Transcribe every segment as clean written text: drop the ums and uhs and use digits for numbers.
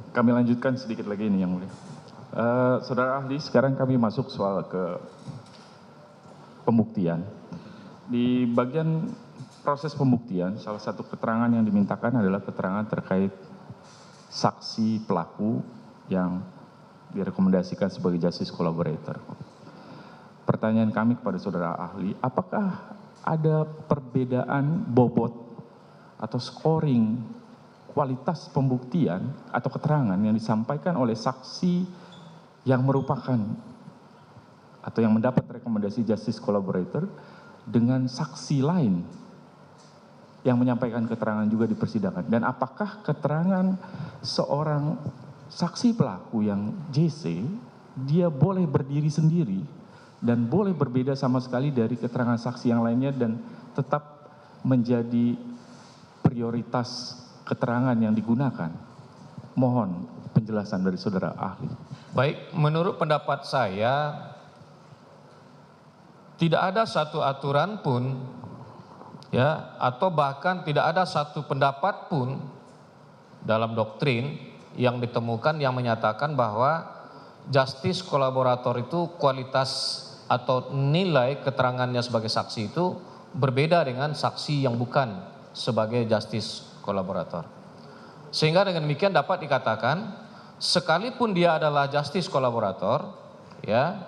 Kami lanjutkan sedikit lagi ini yang mulia. Saudara ahli, sekarang kami masuk soal ke pembuktian. Di bagian proses pembuktian, salah satu keterangan yang dimintakan adalah keterangan terkait saksi pelaku yang direkomendasikan sebagai justice collaborator. Pertanyaan kami kepada saudara ahli, apakah ada perbedaan bobot atau scoring kualitas pembuktian atau keterangan yang disampaikan oleh saksi yang merupakan atau yang mendapat rekomendasi justice collaborator dengan saksi lain yang menyampaikan keterangan juga di persidangan, dan apakah keterangan seorang saksi pelaku yang JC dia boleh berdiri sendiri dan boleh berbeda sama sekali dari keterangan saksi yang lainnya dan tetap menjadi prioritas keterangan yang digunakan. Mohon penjelasan dari saudara ahli. Baik, menurut pendapat saya tidak ada satu aturan pun ya, atau bahkan tidak ada satu pendapat pun dalam doktrin yang ditemukan yang menyatakan bahwa justice kolaborator itu kualitas atau nilai keterangannya sebagai saksi itu berbeda dengan saksi yang bukan sebagai justice kolaborator. Sehingga dengan demikian dapat dikatakan sekalipun dia adalah justice kolaborator, ya,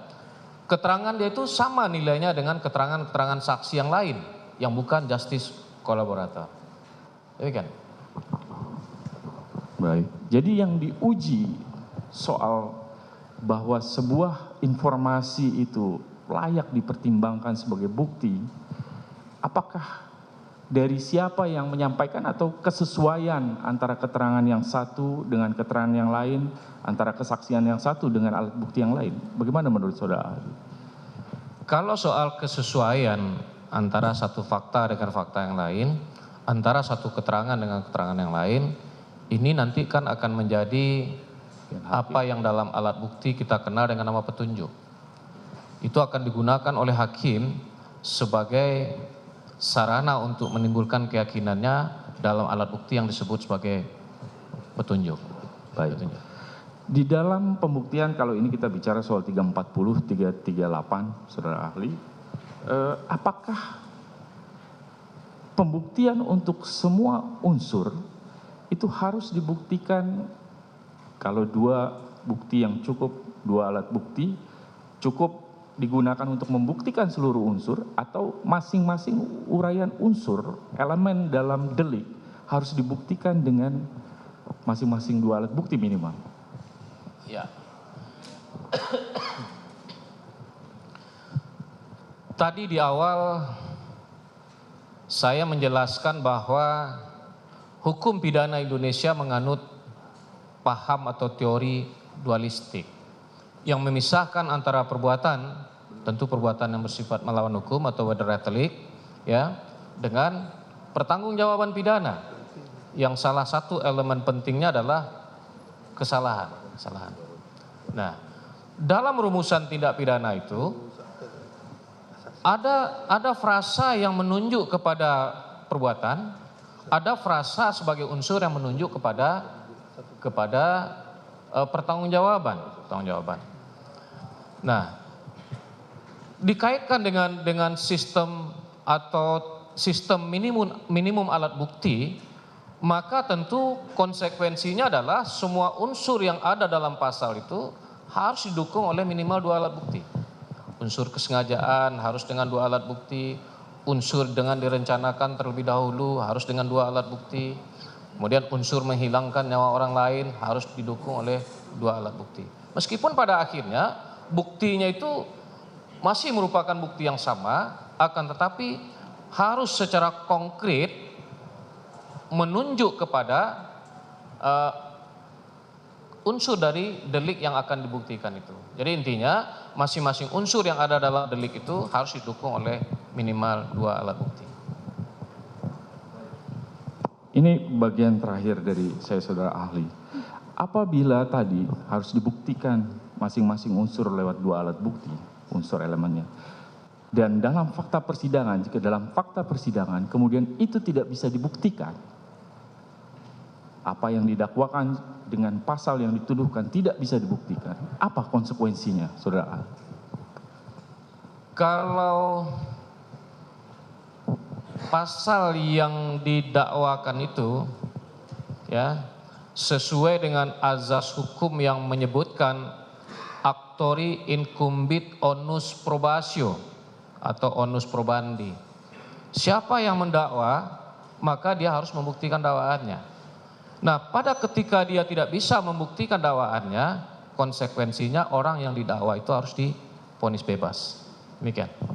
keterangan dia itu sama nilainya dengan keterangan-keterangan saksi yang lain yang bukan justice kolaborator. Demikian. Baik. Jadi yang diuji soal bahwa sebuah informasi itu layak dipertimbangkan sebagai bukti, apakah dari siapa yang menyampaikan atau kesesuaian antara keterangan yang satu dengan keterangan yang lain, antara kesaksian yang satu dengan alat bukti yang lain? Bagaimana menurut saudara ahli? Kalau soal kesesuaian antara satu fakta dengan fakta yang lain, antara satu keterangan dengan keterangan yang lain, ini nanti kan akan menjadi apa yang dalam alat bukti kita kenal dengan nama petunjuk. Itu akan digunakan oleh hakim sebagai sarana untuk menimbulkan keyakinannya dalam alat bukti yang disebut sebagai petunjuk. Baik. Di dalam pembuktian, kalau ini kita bicara soal 340, 338, saudara ahli, apakah pembuktian untuk semua unsur itu harus dibuktikan, kalau dua bukti yang cukup, dua alat bukti cukup digunakan untuk membuktikan seluruh unsur, atau masing-masing uraian unsur elemen dalam delik harus dibuktikan dengan masing-masing dua alat bukti minimal? Ya. Tadi di awal saya menjelaskan bahwa hukum pidana Indonesia menganut paham atau teori dualistik yang memisahkan antara perbuatan, tentu perbuatan yang bersifat melawan hukum atau wederettelik, ya, dengan pertanggungjawaban pidana yang salah satu elemen pentingnya adalah kesalahan. Nah, dalam rumusan tindak pidana itu ada frasa yang menunjuk kepada perbuatan, ada frasa sebagai unsur yang menunjuk kepada pertanggungjawaban. Nah, dikaitkan dengan sistem atau sistem minimum alat bukti, maka tentu konsekuensinya adalah semua unsur yang ada dalam pasal itu harus didukung oleh minimal dua alat bukti. Unsur kesengajaan harus dengan dua alat bukti, unsur dengan direncanakan terlebih dahulu harus dengan dua alat bukti, kemudian unsur menghilangkan nyawa orang lain harus didukung oleh dua alat bukti. Meskipun pada akhirnya buktinya itu masih merupakan bukti yang sama, akan tetapi harus secara konkret menunjuk kepada unsur dari delik yang akan dibuktikan itu. Jadi intinya masing-masing unsur yang ada dalam delik itu harus didukung oleh minimal dua alat bukti. Ini bagian terakhir dari saya, saudara ahli. Apabila tadi harus dibuktikan masing-masing unsur lewat dua alat bukti, unsur elemennya, dan dalam fakta persidangan, jika dalam fakta persidangan kemudian itu tidak bisa dibuktikan, apa yang didakwakan dengan pasal yang dituduhkan tidak bisa dibuktikan, apa konsekuensinya, Saudara A? Kalau pasal yang didakwakan itu ya sesuai dengan azas hukum yang menyebutkan actori incumbit onus probatio atau onus probandi. Siapa yang mendakwa, maka dia harus membuktikan dakwaannya. Nah, pada ketika dia tidak bisa membuktikan dakwaannya, konsekuensinya orang yang didakwa itu harus divonis bebas. Demikian.